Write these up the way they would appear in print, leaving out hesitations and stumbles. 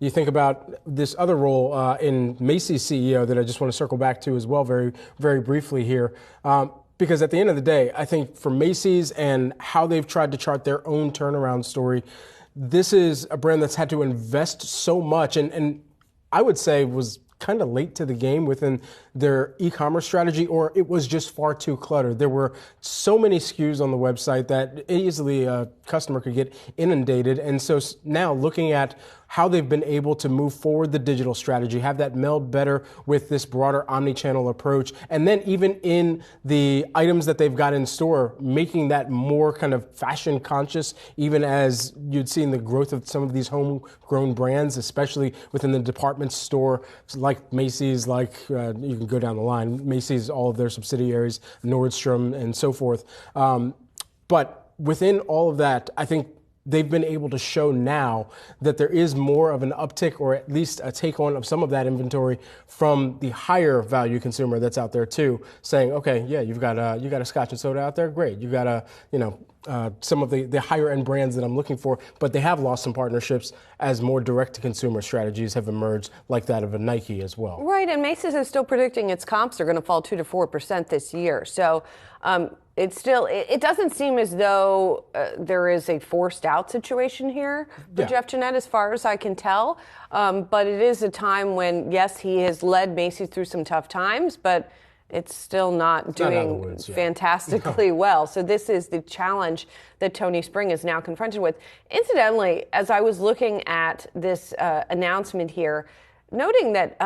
You think about this other role in Macy's CEO that I just want to circle back to as well very, very briefly here. Because at the end of the day, I think for Macy's and how they've tried to chart their own turnaround story, this is a brand that's had to invest so much and I would say was kind of late to the game within their e-commerce strategy, or it was just far too cluttered. There were so many SKUs on the website that easily a customer could get inundated. And so now looking at how they've been able to move forward the digital strategy, have that meld better with this broader omni-channel approach, and then even in the items that they've got in store, making that more kind of fashion conscious, even as you'd seen the growth of some of these homegrown brands, especially within the department store, like Macy's, like you can go down the line, Macy's, all of their subsidiaries, Nordstrom, and so forth. But within all of that, I think they've been able to show now that there is more of an uptick, or at least a take on of some of that inventory from the higher value consumer that's out there too, saying, okay, yeah, you got a Scotch and soda out there, great. You've got some of the higher end brands that I'm looking for, but they have lost some partnerships as more direct to consumer strategies have emerged, like that of a Nike as well. Right, and Macy's is still predicting its comps are going to fall 2 to 4% this year. So it doesn't seem as though there is a forced out situation here for Jeff Gennette, as far as I can tell. But it is a time when, yes, he has led Macy's through some tough times, but it's still not doing fantastically well. So this is the challenge that Tony Spring is now confronted with. Incidentally, as I was looking at this announcement here, noting that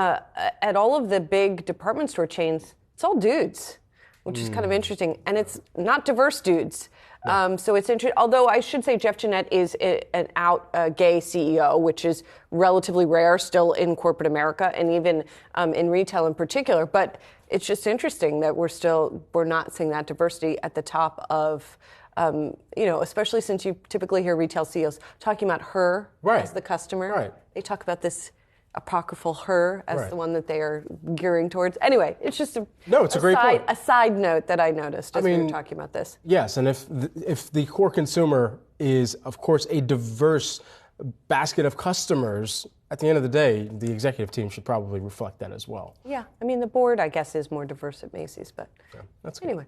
at all of the big department store chains, it's all dudes, which is kind of interesting. And it's not diverse dudes. So it's interesting. Although I should say Jeff Gennette is an out gay CEO, which is relatively rare still in corporate America and even in retail in particular. But it's just interesting that we're not seeing that diversity at the top of, especially since you typically hear retail CEOs talking about her as the customer. Right. They talk about this apocryphal her as the one that they are gearing towards. Anyway, it's just a great point. A side note that I noticed as we were talking about this. Yes, and if the core consumer is, of course, a diverse basket of customers, at the end of the day, the executive team should probably reflect that as well. Yeah, I mean, the board, I guess, is more diverse at Macy's, but that's anyway.